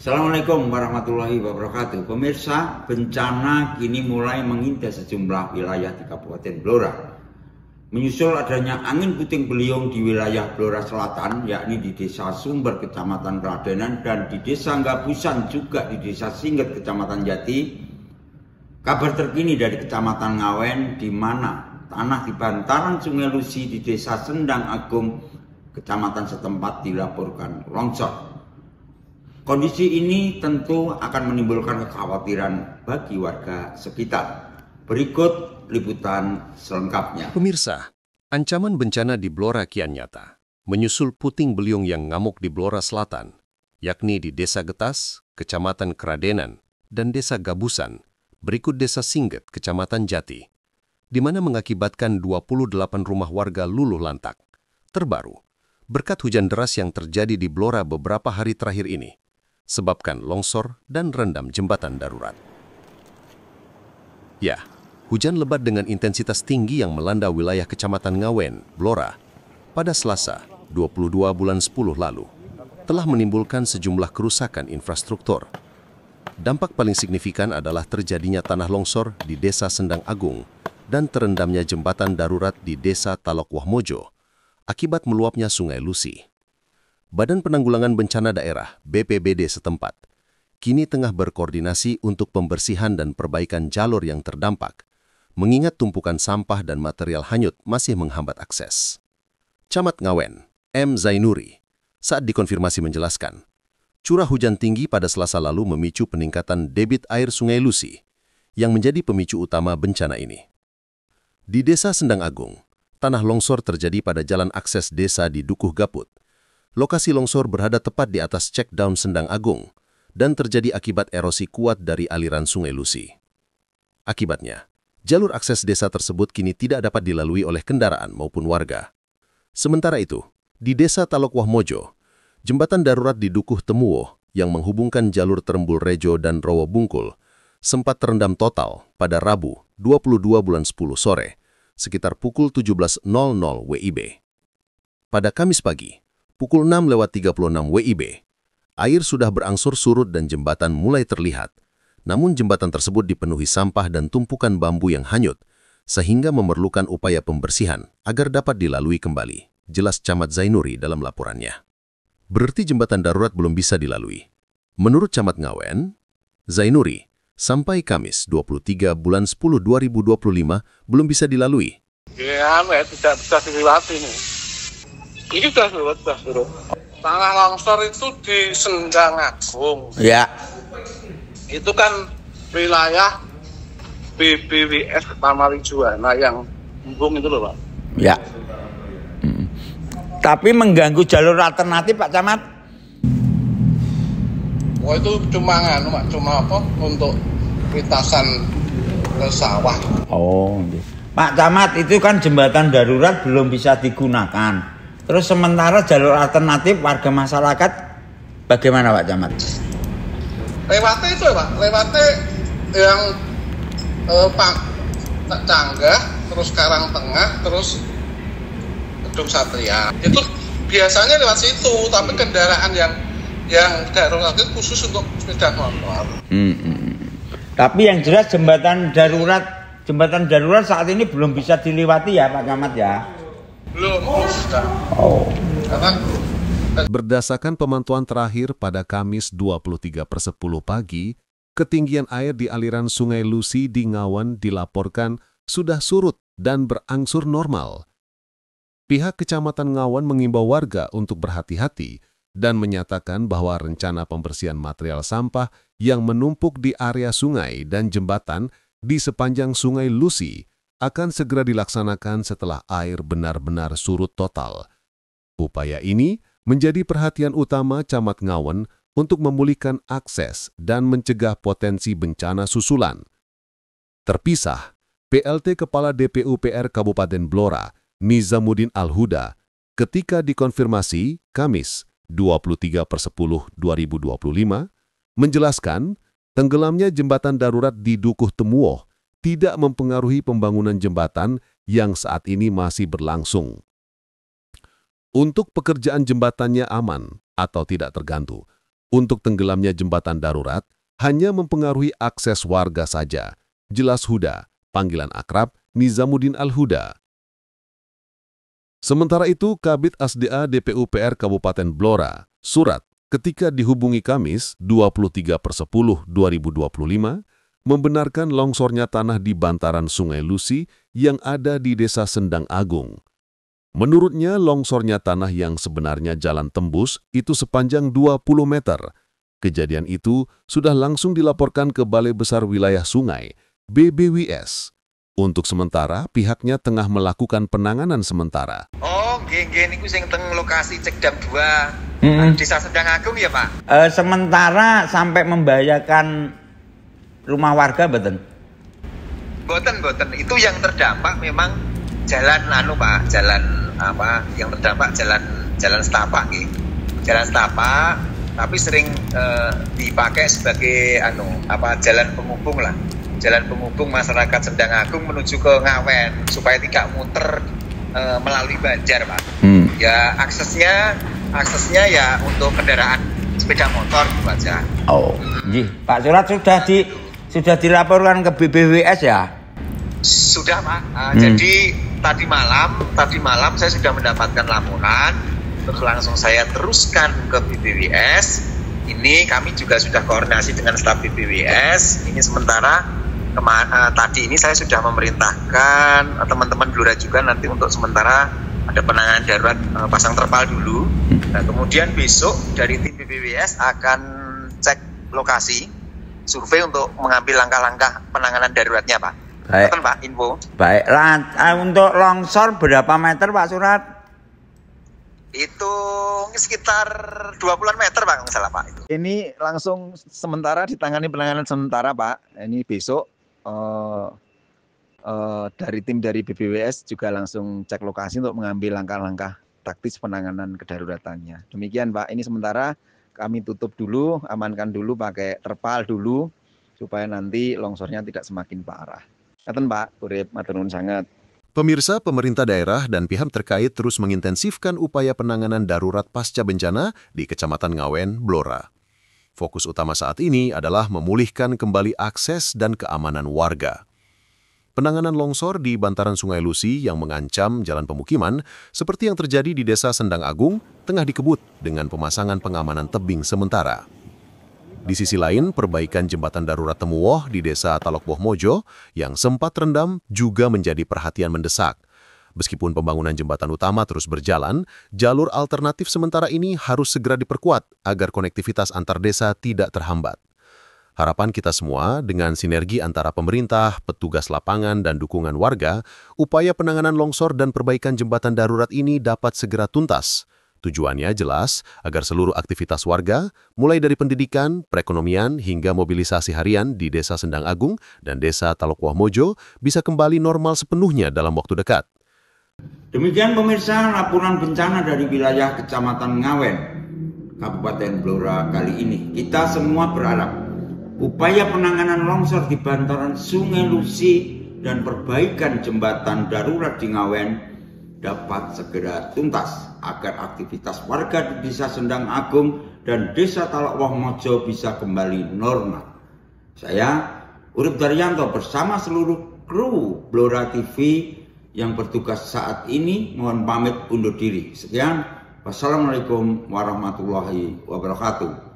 Assalamualaikum warahmatullahi wabarakatuh. Pemirsa, bencana kini mulai mengintai sejumlah wilayah di Kabupaten Blora. Menyusul adanya angin puting beliung di wilayah Blora Selatan, yakni di Desa Sumber, Kecamatan Kladenan, dan di Desa Gabusan, juga di Desa Singget, Kecamatan Jati. Kabar terkini dari Kecamatan Ngawen, di mana tanah di bantaran Sungai Lusi di Desa Sendang Agung, Kecamatan setempat dilaporkan longsor. Kondisi ini tentu akan menimbulkan kekhawatiran bagi warga sekitar. Berikut liputan selengkapnya. Pemirsa, ancaman bencana di Blora kian nyata. Menyusul puting beliung yang ngamuk di Blora Selatan, yakni di Desa Getas, Kecamatan Kladenan, dan Desa Gabusan, berikut Desa Singget, Kecamatan Jati, di mana mengakibatkan 28 rumah warga luluh lantak. Terbaru, berkat hujan deras yang terjadi di Blora beberapa hari terakhir ini, sebabkan longsor dan rendam jembatan darurat. Ya, hujan lebat dengan intensitas tinggi yang melanda wilayah Kecamatan Ngawen, Blora, pada Selasa, 22 bulan 10 lalu, telah menimbulkan sejumlah kerusakan infrastruktur. Dampak paling signifikan adalah terjadinya tanah longsor di Desa Sendang Agung dan terendamnya jembatan darurat di Desa Talokwah Mojo akibat meluapnya Sungai Lusi. Badan Penanggulangan Bencana Daerah (BPBD) setempat kini tengah berkoordinasi untuk pembersihan dan perbaikan jalur yang terdampak, mengingat tumpukan sampah dan material hanyut masih menghambat akses. Camat Ngawen, M. Zainuri, saat dikonfirmasi menjelaskan, curah hujan tinggi pada Selasa lalu memicu peningkatan debit air Sungai Lusi, yang menjadi pemicu utama bencana ini. Di Desa Sendang Agung, tanah longsor terjadi pada jalan akses desa di Dukuh Gaput. Lokasi longsor berada tepat di atas cek daun Sendang Agung dan terjadi akibat erosi kuat dari aliran Sungai Lusi. Akibatnya, jalur akses desa tersebut kini tidak dapat dilalui oleh kendaraan maupun warga. Sementara itu, di Desa Talokwah Mojo, jembatan darurat di Dukuh Temuwo yang menghubungkan jalur Terembul Rejo dan Rowo Bungkul sempat terendam total pada Rabu 22 bulan 10 sore, sekitar pukul 17.00 WIB. Pada Kamis pagi, pukul 6:36 WIB, air sudah berangsur surut dan jembatan mulai terlihat. Namun jembatan tersebut dipenuhi sampah dan tumpukan bambu yang hanyut, sehingga memerlukan upaya pembersihan agar dapat dilalui kembali, jelas Camat Zainuri dalam laporannya. Berarti jembatan darurat belum bisa dilalui. Menurut Camat Ngawen, Zainuri, sampai Kamis 23 bulan 10 2025 belum bisa dilalui. Ya, tidak bisa dilewati nih. Ini sudah surut. Tanah longsor itu di Sendang Agung. Ya. Itu kan wilayah BBWS Pamarijuana yang hubung itu loh, Pak. Ya. Tapi mengganggu jalur alternatif, Pak Camat? Oh, itu cuma Pak, cuma apa? Untuk lintasan ke sawah. Oh, Pak Camat, itu kan jembatan darurat belum bisa digunakan. Terus sementara jalur alternatif warga masyarakat bagaimana, Pak Camat? Lewatnya itu ya, Pak. Lewatnya yang Canggah, terus Karang Tengah, terus Gedung Satria. Itu biasanya lewat situ, tapi kendaraan yang darurat itu khusus untuk sepeda motor. Tapi yang jelas jembatan darurat saat ini belum bisa dilewati ya, Pak Camat ya? Belum bisa. Oh. Berdasarkan pemantauan terakhir pada Kamis 23/10 pagi, ketinggian air di aliran Sungai Lusi di Ngawen dilaporkan sudah surut dan berangsur normal. Pihak Kecamatan Ngawen mengimbau warga untuk berhati-hati dan menyatakan bahwa rencana pembersihan material sampah yang menumpuk di area sungai dan jembatan di sepanjang Sungai Lusi akan segera dilaksanakan setelah air benar-benar surut total. Upaya ini menjadi perhatian utama Camat Ngawen untuk memulihkan akses dan mencegah potensi bencana susulan. Terpisah, PLT Kepala DPUPR Kabupaten Blora, Nizamuddin Al-Huda, ketika dikonfirmasi Kamis 23/10/2025, menjelaskan tenggelamnya jembatan darurat di Dukuh Temuwo tidak mempengaruhi pembangunan jembatan yang saat ini masih berlangsung. Untuk pekerjaan jembatannya aman atau tidak terganggu, Untuk tenggelamnya jembatan darurat hanya mempengaruhi akses warga saja. Jelas Huda, panggilan akrab Nizamuddin Al-Huda. Sementara itu, Kabid Asda DPUPR Kabupaten Blora, Surat, ketika dihubungi Kamis 23/10/2025, membenarkan longsornya tanah di bantaran Sungai Lusi yang ada di Desa Sendang Agung. Menurutnya, longsornya tanah yang sebenarnya jalan tembus itu sepanjang 20 meter. Kejadian itu sudah langsung dilaporkan ke Balai Besar Wilayah Sungai, BBWS. Untuk sementara, pihaknya tengah melakukan penanganan sementara. Oh, nggih niku sing teng lokasi Cekdam 2, Desa Sendang Agung ya, Pak? Sementara sampai membahayakan rumah warga, betul? Boten. Itu yang terdampak memang jalan Pak, jalan apa? Yang terdampak jalan setapak nggih. Jalan setapak, tapi sering dipakai sebagai jalan penghubung lah. Jalan penghubung masyarakat Sendang Agung menuju ke Ngawen supaya tidak muter melalui Banjar, Pak. Ya aksesnya ya untuk kendaraan sepeda motor gitu aja. Oh, nggih. Pak Surat sudah dilaporkan ke BBWS ya? Sudah, Pak. Jadi tadi malam saya sudah mendapatkan laporan, terus langsung saya teruskan ke BBWS. Ini kami juga sudah koordinasi dengan staf BBWS. Ini sementara tadi ini saya sudah memerintahkan teman-teman Blora juga nanti untuk sementara ada penanganan darurat pasang terpal dulu. Nah, kemudian besok dari tim BBWS akan cek lokasi, survei untuk mengambil langkah-langkah penanganan daruratnya, Pak. Baik. Betul, Pak, info. Baik, untuk longsor berapa meter, Pak Surat? Itu sekitar 20-an meter, Pak, nggak salah, Pak. Itu. Ini langsung sementara ditangani penanganan sementara, Pak. Ini besok dari tim dari BBWS juga langsung cek lokasi untuk mengambil langkah-langkah taktis penanganan kedaruratannya. Demikian, Pak. Ini sementara kami tutup dulu, amankan dulu pakai terpal dulu supaya nanti longsornya tidak semakin parah. Ngaten, Pak, urip matur nuwun sanget. Pemirsa, pemerintah daerah dan pihak terkait terus mengintensifkan upaya penanganan darurat pasca bencana di Kecamatan Ngawen, Blora. Fokus utama saat ini adalah memulihkan kembali akses dan keamanan warga. Penanganan longsor di bantaran Sungai Lusi yang mengancam jalan pemukiman, seperti yang terjadi di Desa Sendang Agung, tengah dikebut dengan pemasangan pengamanan tebing sementara. Di sisi lain, perbaikan jembatan darurat Temuwoh di Desa Talokboh Mojo yang sempat terendam juga menjadi perhatian mendesak. Meskipun pembangunan jembatan utama terus berjalan, jalur alternatif sementara ini harus segera diperkuat agar konektivitas antar desa tidak terhambat. Harapan kita semua dengan sinergi antara pemerintah, petugas lapangan, dan dukungan warga, upaya penanganan longsor dan perbaikan jembatan darurat ini dapat segera tuntas. Tujuannya jelas agar seluruh aktivitas warga, mulai dari pendidikan, perekonomian, hingga mobilisasi harian di Desa Sendang Agung dan Desa Talokboh Mojo bisa kembali normal sepenuhnya dalam waktu dekat. Demikian pemirsa laporan bencana dari wilayah Kecamatan Ngawen, Kabupaten Blora kali ini. Kita semua berharap upaya penanganan longsor di bantaran Sungai Lusi dan perbaikan jembatan darurat di Ngawen dapat segera tuntas agar aktivitas warga di Desa Sendang Agung dan Desa Talokboh Mojo bisa kembali normal. Saya, Urip Daryanto, bersama seluruh kru Blora TV yang bertugas saat ini mohon pamit undur diri. Sekian, wassalamualaikum warahmatullahi wabarakatuh.